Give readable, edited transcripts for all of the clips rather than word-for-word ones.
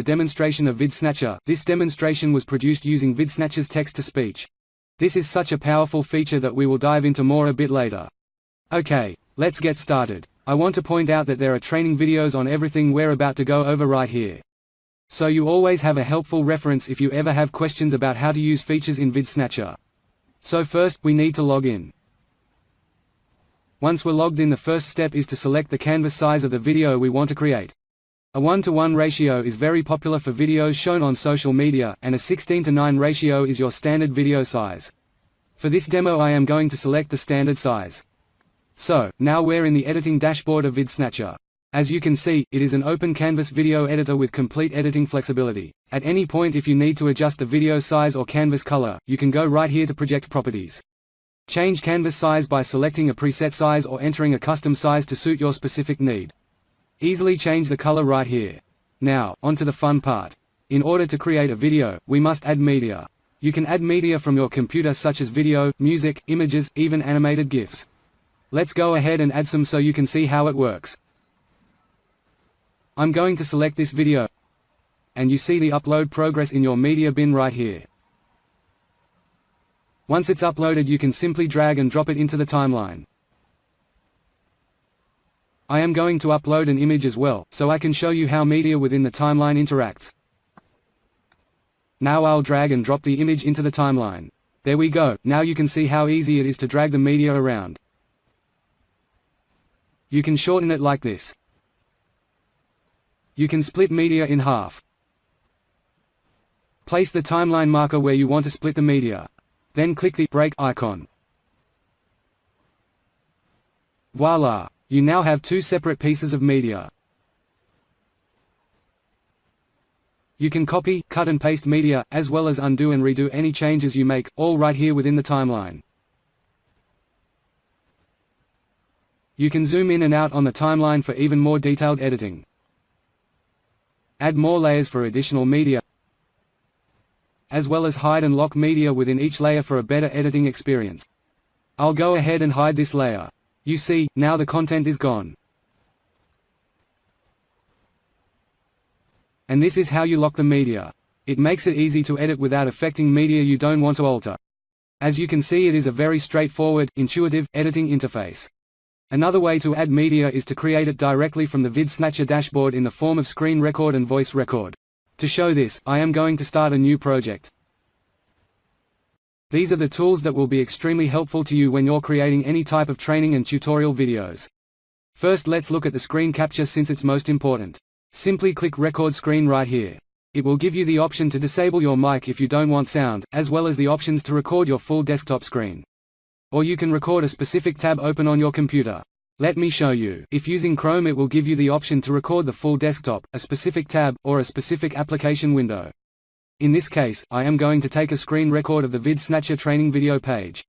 A demonstration of VidSnatcher. This demonstration was produced using VidSnatcher's text-to-speech. This is such a powerful feature that we will dive into more a bit later. Okay, let's get started. I want to point out that there are training videos on everything we're about to go over right here. So you always have a helpful reference if you ever have questions about how to use features in VidSnatcher. So first, we need to log in. Once we're logged in, the first step is to select the canvas size of the video we want to create. A 1:1 ratio is very popular for videos shown on social media, and a 16:9 ratio is your standard video size. For this demo I am going to select the standard size. So, now we're in the editing dashboard of VidSnatcher. As you can see, it is an open canvas video editor with complete editing flexibility. At any point if you need to adjust the video size or canvas color, you can go right here to project properties. Change canvas size by selecting a preset size or entering a custom size to suit your specific need. Easily change the color right here. Now, onto the fun part. In order to create a video, we must add media. You can add media from your computer such as video, music, images, even animated GIFs. Let's go ahead and add some so you can see how it works. I'm going to select this video, and you see the upload progress in your media bin right here. Once it's uploaded, you can simply drag and drop it into the timeline. I am going to upload an image as well, so I can show you how media within the timeline interacts. Now I'll drag and drop the image into the timeline. There we go. Now you can see how easy it is to drag the media around. You can shorten it like this. You can split media in half. Place the timeline marker where you want to split the media. Then click the break icon. Voila! You now have two separate pieces of media. You can copy, cut and paste media, as well as undo and redo any changes you make, all right here within the timeline. You can zoom in and out on the timeline for even more detailed editing. Add more layers for additional media, as well as hide and lock media within each layer for a better editing experience. I'll go ahead and hide this layer. You see, now the content is gone. And this is how you lock the media. It makes it easy to edit without affecting media you don't want to alter. As you can see, it is a very straightforward, intuitive, editing interface. Another way to add media is to create it directly from the VidSnatcher dashboard in the form of screen record and voice record. To show this, I am going to start a new project. These are the tools that will be extremely helpful to you when you're creating any type of training and tutorial videos. First, let's look at the screen capture since it's most important. Simply click record screen right here. It will give you the option to disable your mic if you don't want sound, as well as the options to record your full desktop screen. Or you can record a specific tab open on your computer. Let me show you. If using Chrome, it will give you the option to record the full desktop, a specific tab, or a specific application window. In this case, I am going to take a screen record of the VidSnatcher Training video page.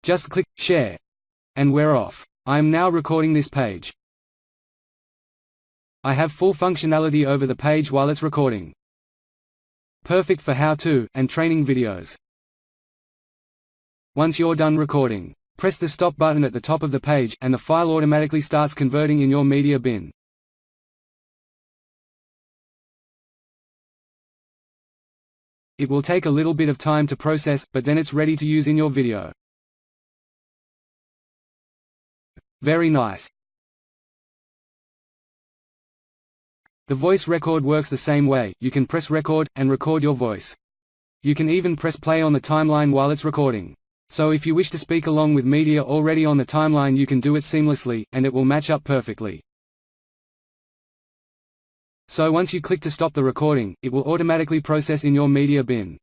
Just click Share. And we're off. I am now recording this page. I have full functionality over the page while it's recording. Perfect for how-to and training videos. Once you're done recording, press the stop button at the top of the page and the file automatically starts converting in your media bin. It will take a little bit of time to process, but then it's ready to use in your video. Very nice. The voice record works the same way. You can press record and record your voice. You can even press play on the timeline while it's recording. So if you wish to speak along with media already on the timeline, you can do it seamlessly, and it will match up perfectly. So once you click to stop the recording, it will automatically process in your media bin.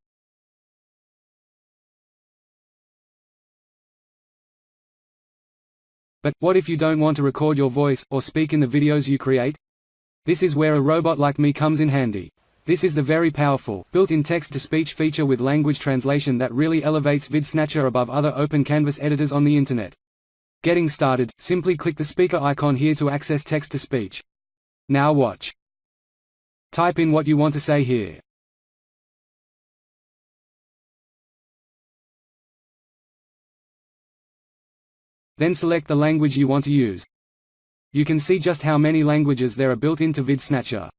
But what if you don't want to record your voice or speak in the videos you create? This is where a robot like me comes in handy. This is the very powerful, built-in text-to-speech feature with language translation that really elevates VidSnatcher above other open canvas editors on the internet. Getting started, simply click the speaker icon here to access text-to-speech. Now watch. Type in what you want to say here. Then select the language you want to use. You can see just how many languages there are built into VidSnatcher.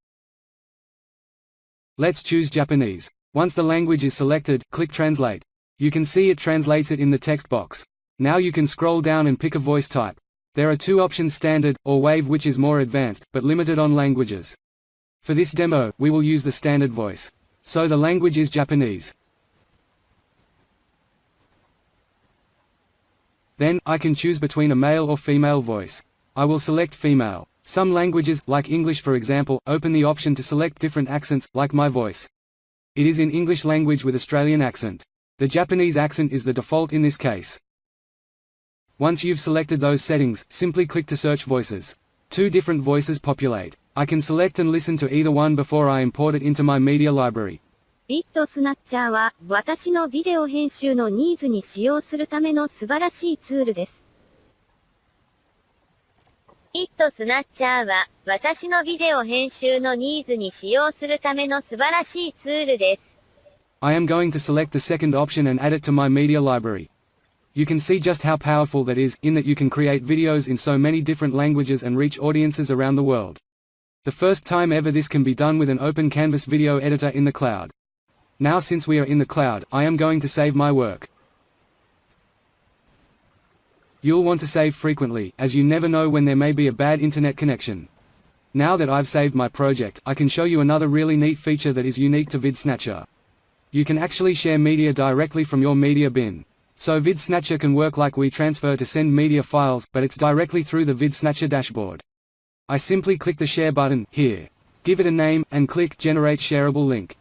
Let's choose Japanese. Once the language is selected, click Translate. You can see it translates it in the text box. Now you can scroll down and pick a voice type. There are two options: Standard, or Wave, which is more advanced, but limited on languages. For this demo, we will use the standard voice. So the language is Japanese. Then, I can choose between a male or female voice. I will select female. Some languages, like English for example, open the option to select different accents, like my voice. It is in English language with Australian accent. The Japanese accent is the default in this case. Once you've selected those settings, simply click to search voices. Two different voices populate. I can select and listen to either one before I import it into my media library. VidSnatcher は私のビデオ編集のニーズに使用するための素晴らしいツールです。VidSnatcher は私のビデオ編集のニーズに使用するための素晴らしいツールです。I am going to select the second option and add it to my media library. You can see just how powerful that is, in that you can create videos in so many different languages and reach audiences around the world. The first time ever this can be done with an open canvas video editor in the cloud. Now since we are in the cloud, I am going to save my work. You'll want to save frequently, as you never know when there may be a bad internet connection. Now that I've saved my project, I can show you another really neat feature that is unique to VidSnatcher. You can actually share media directly from your media bin. So VidSnatcher can work like WeTransfer to send media files, but it's directly through the VidSnatcher dashboard. I simply click the share button, here. Give it a name, and click Generate Shareable Link.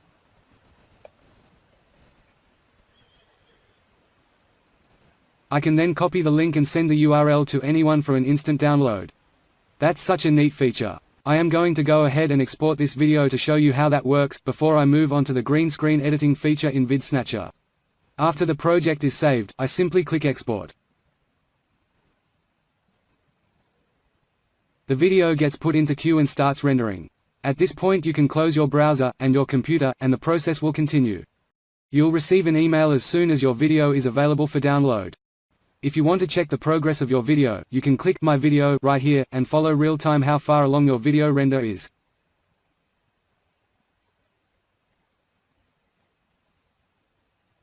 I can then copy the link and send the URL to anyone for an instant download. That's such a neat feature. I am going to go ahead and export this video to show you how that works, before I move on to the green screen editing feature in VidSnatcher. After the project is saved, I simply click Export. The video gets put into queue and starts rendering. At this point you can close your browser, and your computer, and the process will continue. You'll receive an email as soon as your video is available for download. If you want to check the progress of your video, you can click My Video right here, and follow real-time how far along your video render is.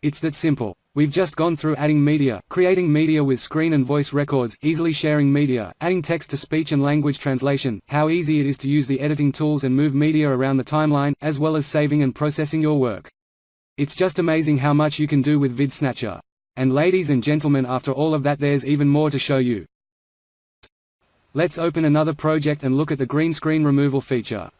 It's that simple. We've just gone through adding media, creating media with screen and voice records, easily sharing media, adding text to speech and language translation, how easy it is to use the editing tools and move media around the timeline, as well as saving and processing your work. It's just amazing how much you can do with VidSnatcher. And ladies and gentlemen, after all of that, there's even more to show you. Let's open another project and look at the green screen removal feature.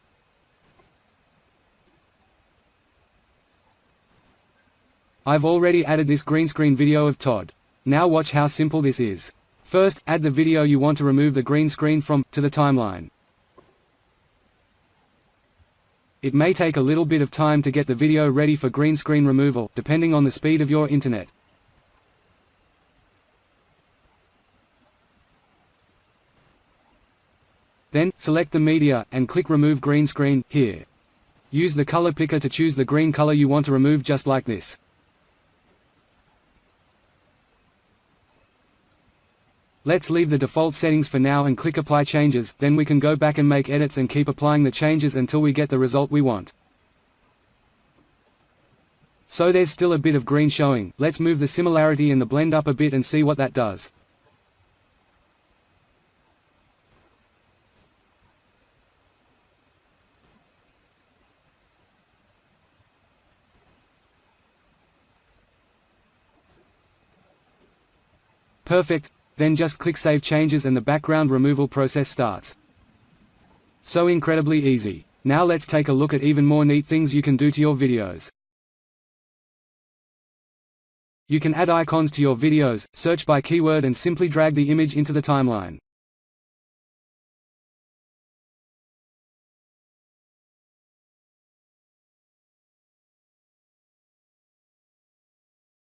I've already added this green screen video of Todd. Now watch how simple this is. First, add the video you want to remove the green screen from, to the timeline. It may take a little bit of time to get the video ready for green screen removal, depending on the speed of your internet. Then, select the media, and click Remove Green Screen, here. Use the color picker to choose the green color you want to remove, just like this. Let's leave the default settings for now and click Apply Changes, then we can go back and make edits and keep applying the changes until we get the result we want. So there's still a bit of green showing. Let's move the similarity in the blend up a bit and see what that does. Perfect. Then just click Save Changes and the background removal process starts. So incredibly easy. Now let's take a look at even more neat things you can do to your videos. You can add icons to your videos, search by keyword and simply drag the image into the timeline.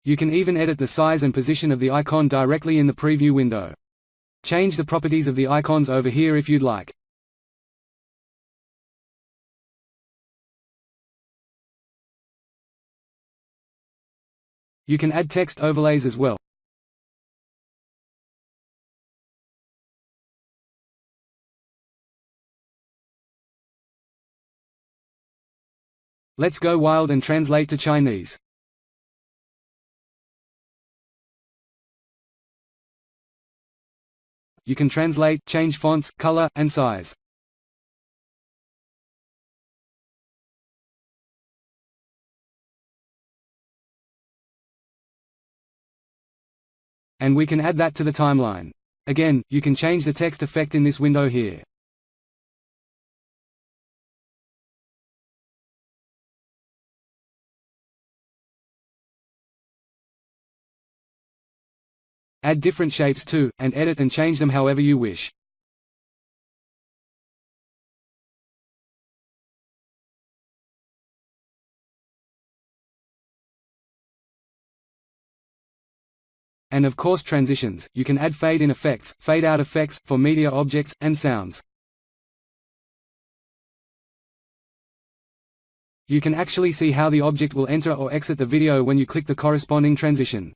You can even edit the size and position of the icon directly in the preview window. Change the properties of the icons over here if you'd like. You can add text overlays as well. Let's go wild and translate to Chinese. You can translate, change fonts, color, and size. And we can add that to the timeline. Again, you can change the text effect in this window here. Add different shapes too, and edit and change them however you wish. And of course transitions, you can add fade-in effects, fade-out effects, for media objects, and sounds. You can actually see how the object will enter or exit the video when you click the corresponding transition.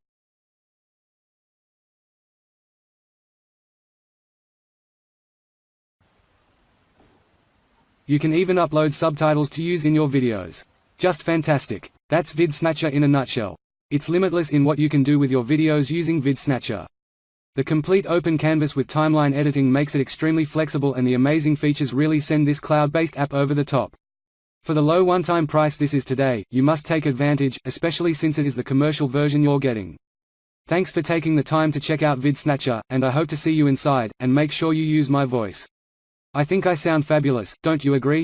You can even upload subtitles to use in your videos. Just fantastic. That's VidSnatcher in a nutshell. It's limitless in what you can do with your videos using VidSnatcher. The complete open canvas with timeline editing makes it extremely flexible, and the amazing features really send this cloud-based app over the top. For the low one-time price this is today, you must take advantage, especially since it is the commercial version you're getting. Thanks for taking the time to check out VidSnatcher, and I hope to see you inside, and make sure you use my voice. I think I sound fabulous, don't you agree?